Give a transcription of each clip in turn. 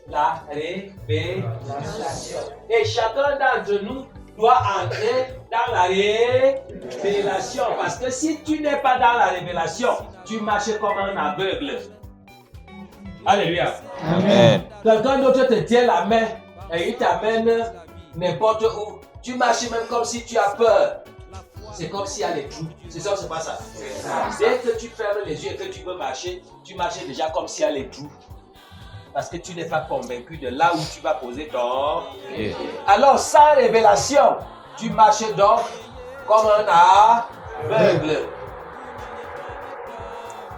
La révélation. Et chacun d'entre nous doit entrer dans la révélation. Parce que si tu n'es pas dans la révélation, tu marches comme un aveugle. Alléluia. Amen. Quelqu'un d'autre te tient la main et il t'amène n'importe où. Tu marches même comme si tu as peur. C'est comme s'il y a des trous. C'est ça ou c'est pas ça? Dès que tu fermes les yeux et que tu veux marcher, tu marches déjà comme s'il y a les trous. Parce que tu n'es pas convaincu de là où tu vas poser ton pied. Alors, sans révélation, tu marches donc comme un aveugle.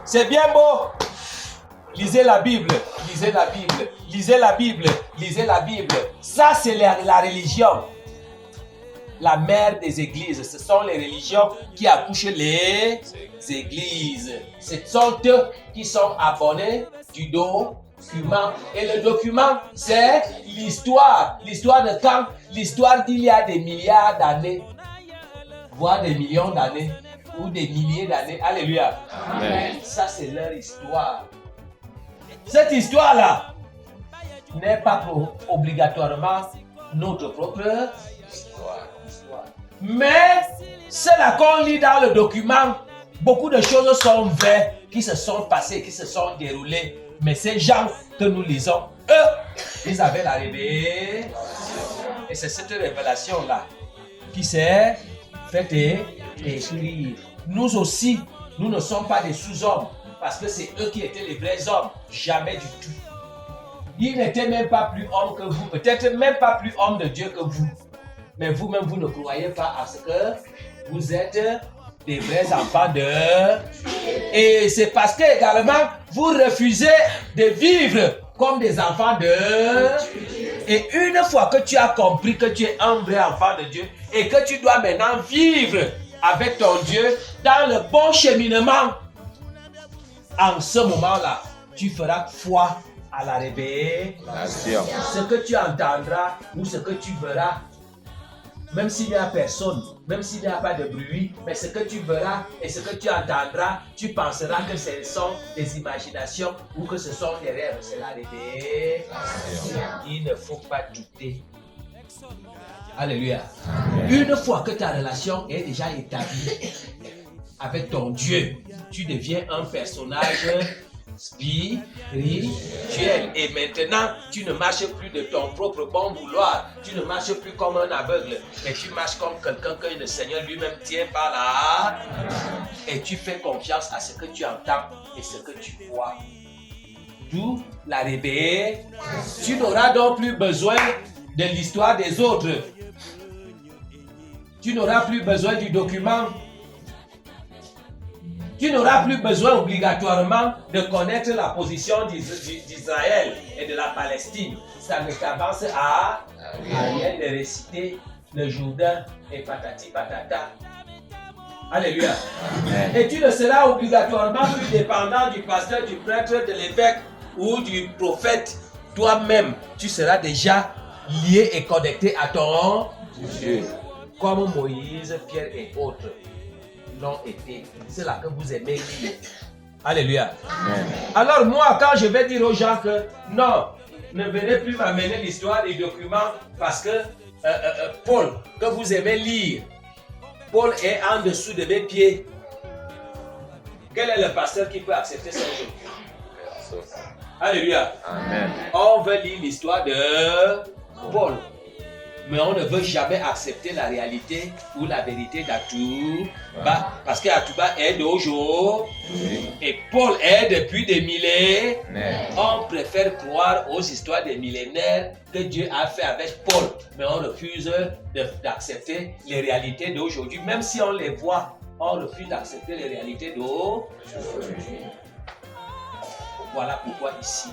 C'est bien beau. Lisez la Bible, lisez la Bible, lisez la Bible, lisez la Bible. Ça, c'est la religion. La mère des églises, ce sont les religions qui accouchent les églises. Ce sont eux qui sont abonnés du document. Et le document, c'est l'histoire. L'histoire de quand? L'histoire d'il y a des milliards d'années, voire des millions d'années, ou des milliers d'années. Alléluia. Amen. Ça, c'est leur histoire. Cette histoire-là n'est pas obligatoirement notre propre histoire. Mais c'est là qu'on lit dans le document, beaucoup de choses sont vraies, qui se sont passées, qui se sont déroulées. Mais ces gens que nous lisons, eux, ils avaient la révélation. Et c'est cette révélation-là qui s'est faite écrire. Nous aussi, nous ne sommes pas des sous-hommes, parce que c'est eux qui étaient les vrais hommes. Jamais du tout. Ils n'étaient même pas plus hommes que vous, peut-être même pas plus hommes de Dieu que vous. Mais vous-même, vous ne croyez pas à ce que vous êtes des vrais enfants de Dieu. Et c'est parce que également, vous refusez de vivre comme des enfants de Dieu. Et une fois que tu as compris que tu es un vrai enfant de Dieu et que tu dois maintenant vivre avec ton Dieu dans le bon cheminement, en ce moment-là, tu feras foi à la révélation. Ce que tu entendras ou ce que tu verras, même s'il n'y a personne, même s'il n'y a pas de bruit, mais ce que tu verras et ce que tu entendras, tu penseras que ce sont des imaginations ou que ce sont des rêves. C'est la révélation. Il ne faut pas douter. Alléluia. Une fois que ta relation est déjà établie avec ton Dieu, tu deviens un personnage spirituel. Et maintenant, tu ne marches plus de ton propre bon vouloir. Tu ne marches plus comme un aveugle, mais tu marches comme quelqu'un que le Seigneur lui-même tient par là. Et tu fais confiance à ce que tu entends et ce que tu vois. D'où la révélation. Tu n'auras donc plus besoin de l'histoire des autres. Tu n'auras plus besoin du document. Tu n'auras plus besoin obligatoirement de connaître la position d'Israël et de la Palestine. Ça ne t'avance à rien de réciter le Jourdain et patati patata. Alléluia. Amen. Et tu ne seras obligatoirement plus dépendant du pasteur, du prêtre, de l'évêque ou du prophète. Toi-même, tu seras déjà lié et connecté à ton Dieu. Comme Moïse, Pierre et autres l'ont été. C'est là que vous aimez lire. Alléluia. Amen. Alors moi, quand je vais dire aux gens que non, ne venez plus m'amener l'histoire des documents parce que Paul, que vous aimez lire, Paul est en dessous de mes pieds. Quel est le pasteur qui peut accepter ce jeu? Alléluia. Amen. On veut lire l'histoire de Paul. Mais on ne veut jamais accepter la réalité ou la vérité d'Atouba. Parce qu'Atouba est d'aujourd'hui. Et Paul est depuis des millénaires. On préfère croire aux histoires des millénaires que Dieu a fait avec Paul. Mais on refuse d'accepter les réalités d'aujourd'hui. Même si on les voit, on refuse d'accepter les réalités d'aujourd'hui. Voilà pourquoi ici,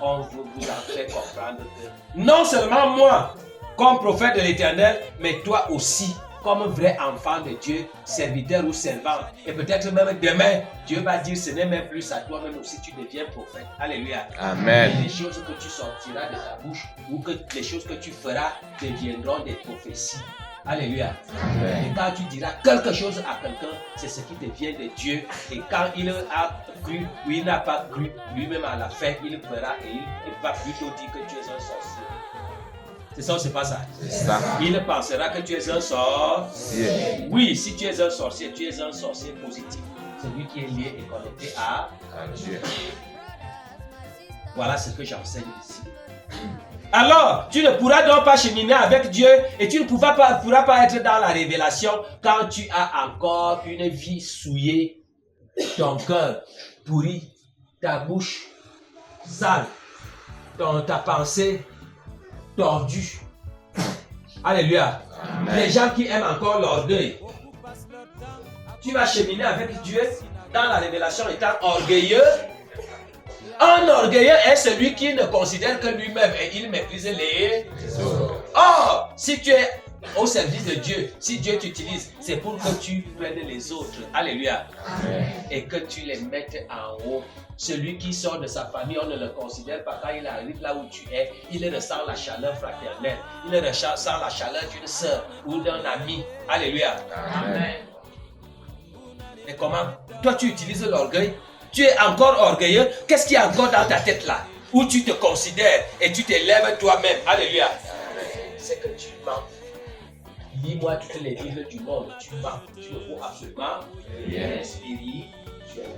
on veut vous en faire comprendre que non seulement moi, comme prophète de l'Éternel, mais toi aussi, comme vrai enfant de Dieu, serviteur ou servant. Et peut-être même demain, Dieu va dire, ce n'est même plus à toi, même aussi tu deviens prophète. Alléluia. Amen. Et les choses que tu sortiras de ta bouche ou que les choses que tu feras deviendront des prophéties. Alléluia. Et quand tu diras quelque chose à quelqu'un, c'est ce qui devient de Dieu. Et quand il a cru ou il n'a pas cru, lui-même à la fin, il fera et il va plutôt dire que tu es un sorcier. C'est ça ou c'est pas ça? C'est ça. Il pensera que tu es un sorcier. Oui, si tu es un sorcier positif. Celui qui est lié et connecté à Dieu. Voilà ce que j'enseigne ici. Alors, tu ne pourras donc pas cheminer avec Dieu et tu ne pourras pas être dans la révélation quand tu as encore une vie souillée, ton cœur pourri, ta bouche sale, ta pensée tordue. Alléluia. Amen. Les gens qui aiment encore l'orgueil. Tu vas cheminer avec Dieu dans la révélation étant orgueilleux. Un orgueilleux est celui qui ne considère que lui-même et il méprise les autres. Or, si tu es au service de Dieu, si Dieu t'utilise, c'est pour que tu prennes les autres. Alléluia. Amen. Et que tu les mettes en haut. Celui qui sort de sa famille, on ne le considère pas. Quand il arrive là où tu es, il ressent la chaleur fraternelle. Il ressent la chaleur d'une sœur ou d'un ami. Alléluia. Amen. Et comment? Toi, tu utilises l'orgueil. Tu es encore orgueilleux. Qu'est-ce qu'il y a encore dans ta tête là? Où tu te considères et tu t'élèves toi-même. Alléluia. C'est que tu mens. Lis-moi toutes les Bibles du monde. Tu mens. Tu ne faut absolument rien spirituel.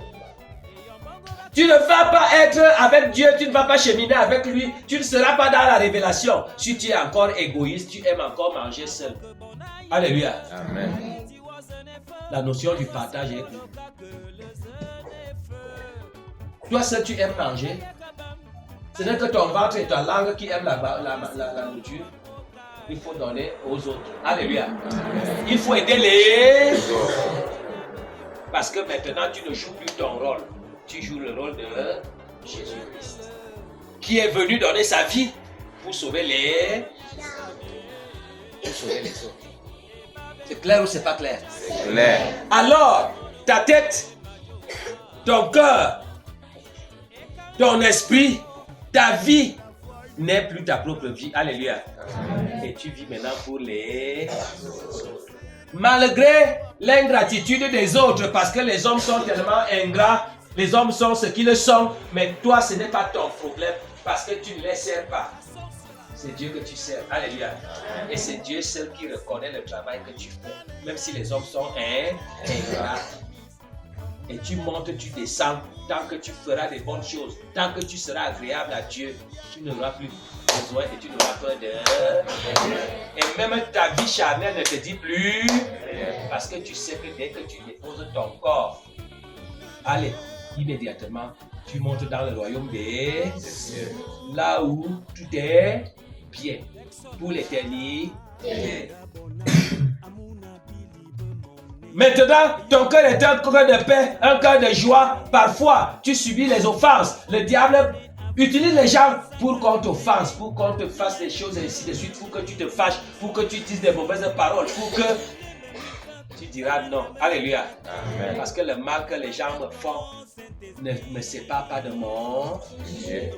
Tu ne vas pas être avec Dieu. Tu ne vas pas cheminer avec lui. Tu ne seras pas dans la révélation. Si tu es encore égoïste, tu aimes encore manger seul. Alléluia. Amen. La notion du partage est toi seul tu aimes manger. Ce n'est que ton ventre et ta langue qui aiment la nourriture. Il faut donner aux autres. Alléluia. Il faut aider les autres. Parce que maintenant tu ne joues plus ton rôle. Tu joues le rôle de Jésus-Christ. Qui est venu donner sa vie pour sauver les autres. C'est clair ou c'est pas clair? C'est clair. Alors, ta tête, ton cœur, ton esprit, ta vie n'est plus ta propre vie. Alléluia. Et tu vis maintenant pour les autres. Malgré l'ingratitude des autres, parce que les hommes sont tellement ingrats, les hommes sont ce qu'ils sont, mais toi, ce n'est pas ton problème, parce que tu ne les sers pas. C'est Dieu que tu sers. Alléluia. Et c'est Dieu seul qui reconnaît le travail que tu fais, même si les hommes sont ingrats. Et tu montes, tu descends, tant que tu feras des bonnes choses, tant que tu seras agréable à Dieu, tu n'auras plus besoin et tu n'auras peur de... Et même ta vie charnelle ne te dit plus, parce que tu sais que dès que tu déposes ton corps, allez, immédiatement, tu montes dans le royaume des cieux, là où tout est bien, pour l'éternité. Maintenant, ton cœur est un cœur de paix, un cœur de joie. Parfois, tu subis les offenses. Le diable utilise les gens pour qu'on t'offense, pour qu'on te fasse des choses et ainsi de suite, pour que tu te fâches, pour que tu dises des mauvaises paroles, pour que tu diras non. Alléluia. Amen. Parce que le mal que les gens me font ne me sépare pas de mon Dieu.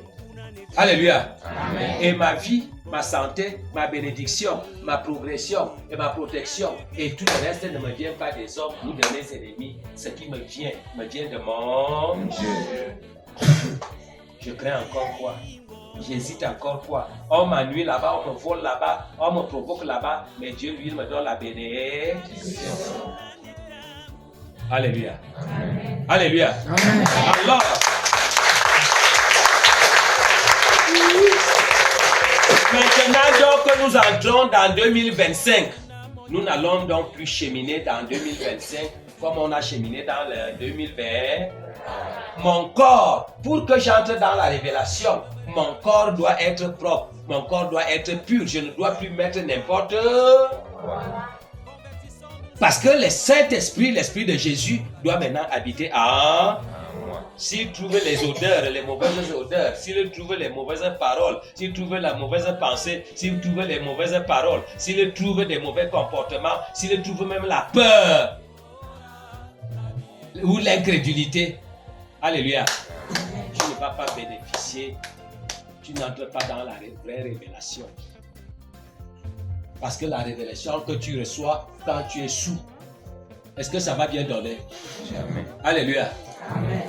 Alléluia. Amen. Et ma vie, ma santé, ma bénédiction, ma progression et ma protection et tout le reste ne me vient pas des hommes ou de mes ennemis. Ce qui me vient de mon Dieu. Je crains encore quoi? J'hésite encore quoi? On m'ennuie là-bas, on me vole là-bas, on me provoque là-bas, mais Dieu lui il me donne la bénédiction. Alléluia. Amen. Alléluia. Amen. Alors, maintenant donc que nous entrons dans 2025, nous n'allons donc plus cheminer dans 2025 comme on a cheminé dans le 2020. Mon corps, pour que j'entre dans la révélation, mon corps doit être propre, mon corps doit être pur, je ne dois plus mettre n'importe quoi. Parce que le Saint-Esprit, l'Esprit de Jésus, doit maintenant habiter en moi. S'il trouve les odeurs, les mauvaises odeurs, s'il trouve les mauvaises paroles, s'il trouve la mauvaise pensée, s'il trouve les mauvaises paroles, s'il trouve des mauvais comportements, s'il trouve même la peur ou l'incrédulité, alléluia, tu ne vas pas bénéficier, tu n'entres pas dans la vraie révélation. Parce que la révélation que tu reçois quand tu es sous, est-ce que ça va bien donner? Jamais. Alléluia. Amen.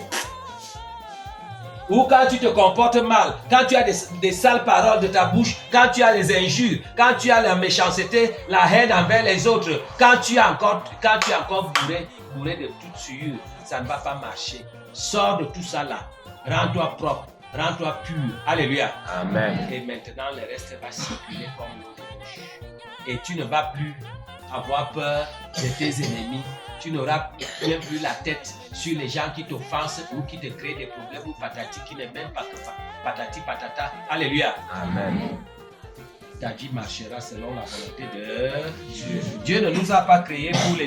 Ou quand tu te comportes mal, quand tu as des sales paroles de ta bouche, quand tu as les injures, quand tu as la méchanceté, la haine envers les autres, quand tu es encore bourré de toute souillure, ça ne va pas marcher. Sors de tout ça là. Rends-toi propre, rends-toi pur. Alléluia. Amen. Et maintenant, le reste va circuler comme l'eau de bouche. Et tu ne vas plus avoir peur de tes ennemis. Tu n'auras même plus la tête sur les gens qui t'offensent ou qui te créent des problèmes ou patati qui n'est même pas que patati patata. Alléluia. Amen. Ta vie marchera selon la volonté de Dieu. Dieu ne nous a pas créés pour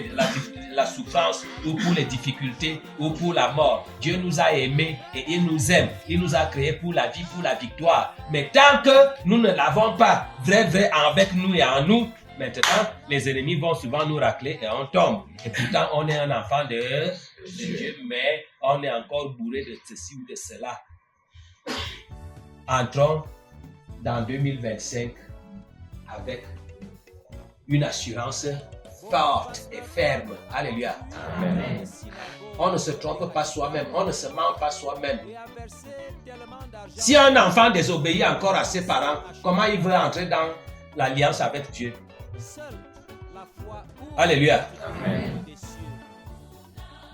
la souffrance ou pour les difficultés ou pour la mort. Dieu nous a aimés et il nous aime. Il nous a créés pour la vie, pour la victoire. Mais tant que nous ne l'avons pas vrai avec nous et en nous, maintenant, les ennemis vont souvent nous racler et on tombe. Et pourtant, on est un enfant de Dieu, mais on est encore bourré de ceci ou de cela. Entrons dans 2025 avec une assurance forte et ferme. Alléluia. Amen. On ne se trompe pas soi-même, on ne se ment pas soi-même. Si un enfant désobéit encore à ses parents, comment il veut entrer dans l'alliance avec Dieu? Alléluia. Amen.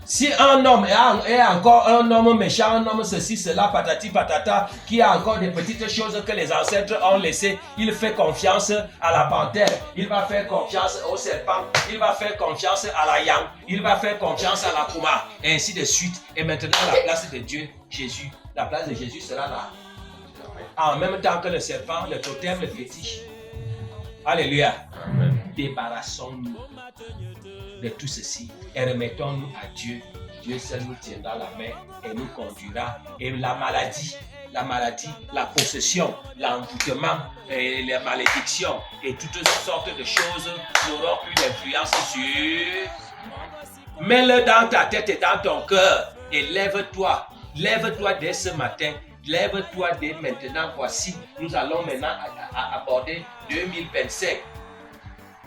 Si un homme est encore un homme méchant, un homme ceci, cela, patati, patata, qui a encore des petites choses que les ancêtres ont laissées, il fait confiance à la panthère, il va faire confiance au serpent, il va faire confiance à la yang, il va faire confiance à la pouma, et ainsi de suite. Et maintenant, la place de Dieu, Jésus, la place de Jésus sera là. En même temps que le serpent, le totem, le fétiche. Alléluia. Amen. Débarrassons-nous de tout ceci et remettons-nous à Dieu. Dieu seul nous tiendra la main et nous conduira. Et la maladie, la possession, l'envoûtement, et les malédictions et toutes sortes de choses n'auront plus d'influence sur. Mets-le dans ta tête et dans ton cœur et lève-toi. Lève-toi dès ce matin. Lève-toi dès maintenant. Voici, nous allons maintenant aborder 2025.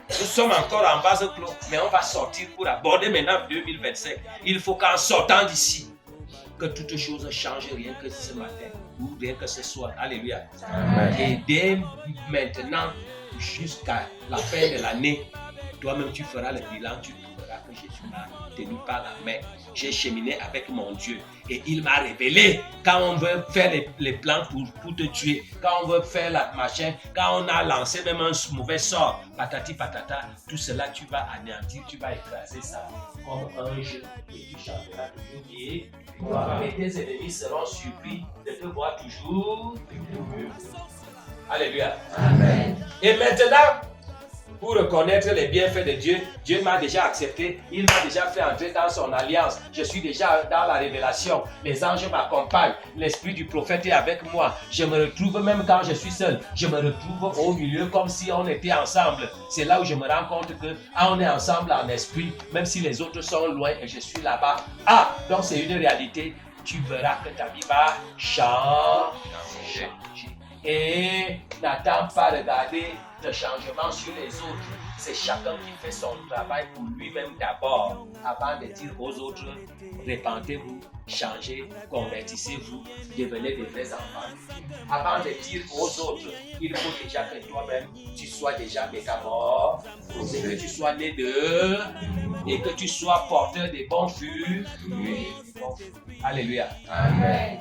Nous sommes encore en vase clos, mais on va sortir pour aborder maintenant 2025. Il faut qu'en sortant d'ici, que toutes choses changent rien que ce matin ou rien que ce soir. Alléluia. Amen. Et dès maintenant jusqu'à la fin de l'année, toi-même tu feras le bilan, tu trouveras que Jésus m'a tenu par la main. J'ai cheminé avec mon Dieu et il m'a révélé quand on veut faire les plans pour te tuer, quand on veut faire la machin, quand on a lancé même un mauvais sort, patati patata, tout cela tu vas anéantir, tu vas écraser ça comme un jeu et tu chanteras toujours et tes ennemis seront surpris de te voir toujours. Alléluia. Amen. Et maintenant, pour reconnaître les bienfaits de Dieu, Dieu m'a déjà accepté, il m'a déjà fait entrer dans son alliance. Je suis déjà dans la révélation, les anges m'accompagnent, l'esprit du prophète est avec moi. Je me retrouve même quand je suis seul, je me retrouve au milieu comme si on était ensemble. C'est là où je me rends compte que on est ensemble en esprit, même si les autres sont loin et je suis là-bas. Ah, donc c'est une réalité, tu verras que ta vie va changer. Et n'attends pas regarder le changement sur les autres. C'est chacun qui fait son travail pour lui-même d'abord, avant de dire aux autres, répentez-vous, changez, convertissez-vous, devenez des vrais enfants. Avant de dire aux autres, il faut déjà que toi-même, tu sois déjà métamorphosé, que tu sois né de, et que tu sois porteur des bons fruits. Alléluia. Amen.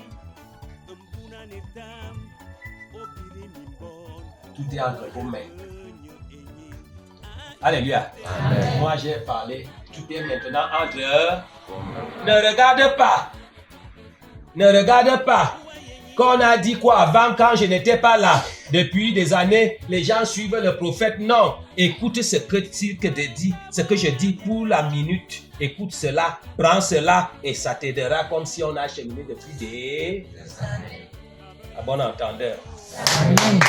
Tout est entre vos mains. Alléluia. Amen. Moi j'ai parlé, tout est maintenant entre vos mains. Ne regarde pas. Ne regarde pas. Qu'on a dit quoi avant quand je n'étais pas là. Depuis des années, les gens suivent le prophète. Non. Écoute ce que je dis pour la minute. Écoute cela, prends cela et ça t'aidera comme si on a cheminé depuis des années. À bon entendeur. Amen.